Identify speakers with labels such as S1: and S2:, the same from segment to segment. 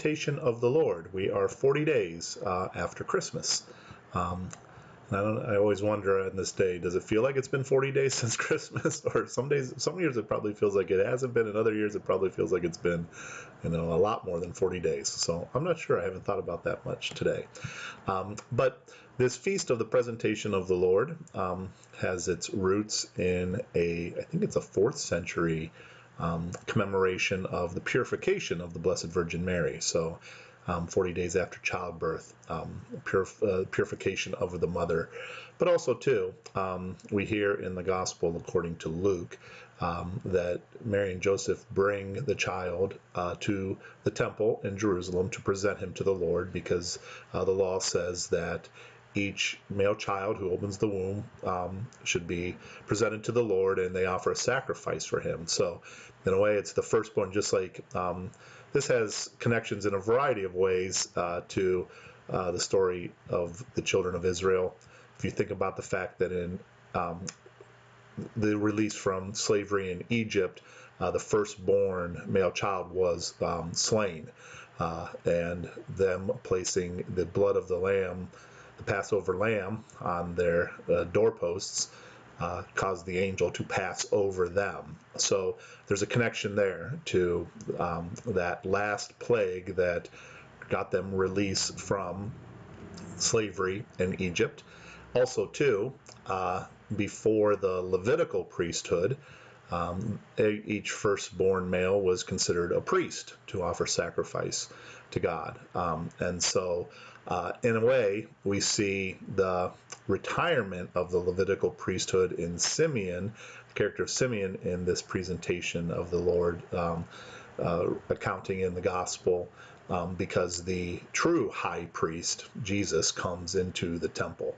S1: presentation of the Lord. We are 40 days after Christmas. I always wonder on this day, does it feel like it's been 40 days since Christmas? Or some years it probably feels like it hasn't been, and other years it probably feels like it's been, a lot more than 40 days. So I'm not sure. I haven't thought about that much today. But this feast of the presentation of the Lord has its roots in I think it's a 4th century commemoration of the purification of the Blessed Virgin Mary. So 40 days after childbirth, purification of the mother. But also, too, we hear in the Gospel, according to Luke, that Mary and Joseph bring the child to the temple in Jerusalem to present him to the Lord, because the law says that each male child who opens the womb should be presented to the Lord, and they offer a sacrifice for him. So, in a way, it's the firstborn, just like this has connections in a variety of ways to the story of the children of Israel. If you think about the fact that in the release from slavery in Egypt, the firstborn male child was slain, and them placing the blood of the lamb, the Passover lamb, on their doorposts caused the angel to pass over them. So there's a connection there to that last plague that got them release from slavery in Egypt. Also, too, before the Levitical priesthood, each firstborn male was considered a priest to offer sacrifice to God. And so, in a way, we see the retirement of the Levitical priesthood in Simeon, the character of Simeon, in this presentation of the Lord, accounting in the Gospel, because the true high priest, Jesus, comes into the temple.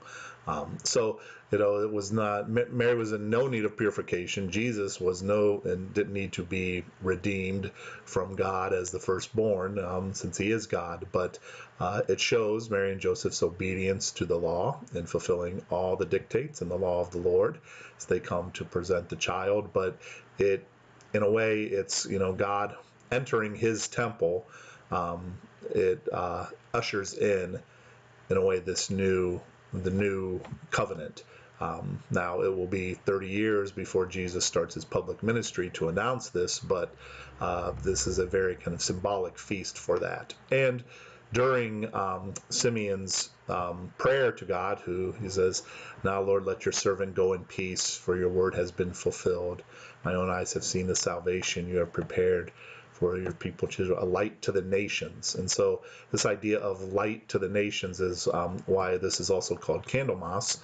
S1: So, it was not, Mary was in no need of purification. Jesus was and didn't need to be redeemed from God as the firstborn, since he is God. But it shows Mary and Joseph's obedience to the law and fulfilling all the dictates and the law of the Lord as they come to present the child. But in a way, it's, God entering his temple. It ushers in a way, the new covenant. Now it will be 30 years before Jesus starts his public ministry to announce this, but this is a very kind of symbolic feast for that. And during Simeon's prayer to God, he says, "Now, Lord, let your servant go in peace, for your word has been fulfilled. My own eyes have seen the salvation you have prepared for your people, a light to the nations." And so this idea of light to the nations is why this is also called Candlemas,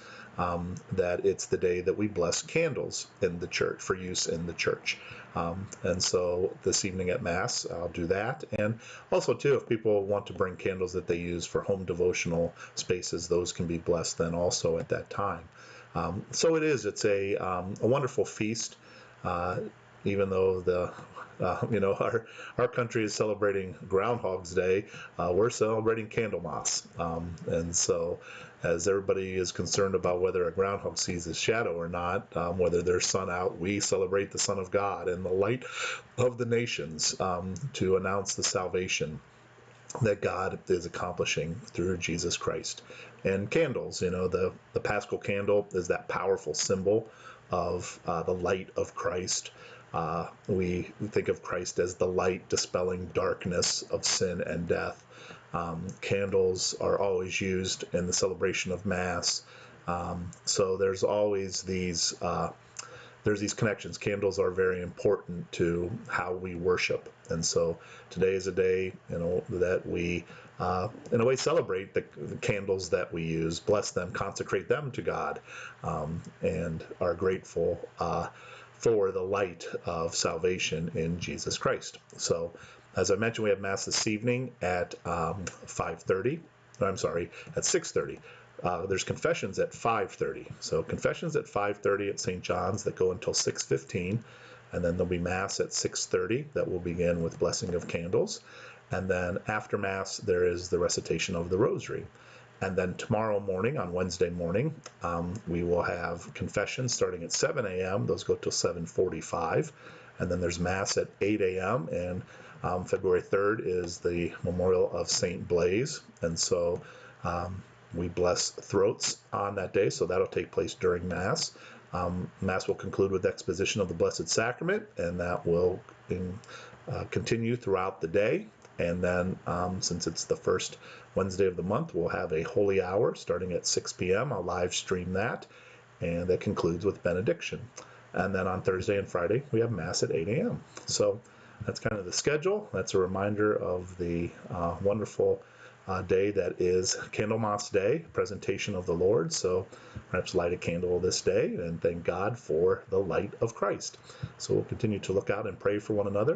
S1: that it's the day that we bless candles in the church, for use in the church. And so this evening at Mass, I'll do that. And also, too, if people want to bring candles that they use for home devotional spaces, those can be blessed then also at that time. So it's a wonderful feast. Even though our country is celebrating Groundhog's Day, we're celebrating Candlemas. And so, as everybody is concerned about whether a groundhog sees his shadow or not, whether there's sun out, we celebrate the Son of God and the light of the nations, to announce the salvation that God is accomplishing through Jesus Christ. And candles, the Paschal candle is that powerful symbol of the light of Christ. We think of Christ as the light dispelling darkness of sin and death. Candles are always used in the celebration of Mass. So there's always these connections. Candles are very important to how we worship. And so today is a day, that we, in a way, celebrate the candles that we use, bless them, consecrate them to God, and are grateful for the light of salvation in Jesus Christ. So, as I mentioned, we have Mass this evening at 5:30. I'm sorry, at 6:30. There's confessions at 5:30. So confessions at 5:30 at St. John's that go until 6:15. And then there'll be Mass at 6:30 that will begin with blessing of candles. And then after Mass, there is the recitation of the Rosary. And then tomorrow morning, on Wednesday morning, we will have confessions starting at 7 a.m. Those go till 7:45. and then there's Mass at 8 a.m. And February 3rd is the memorial of St. Blaise, and so we bless throats on that day, so that'll take place during Mass. Mass will conclude with exposition of the Blessed Sacrament, and that will continue throughout the day. And then, since it's the first Wednesday of the month, we'll have a holy hour starting at 6 p.m. I'll live stream that, and that concludes with benediction. And then on Thursday and Friday, we have Mass at 8 a.m. So that's kind of the schedule. That's a reminder of the wonderful day that is Candlemas Day, presentation of the Lord. So perhaps light a candle this day and thank God for the light of Christ. So we'll continue to look out and pray for one another.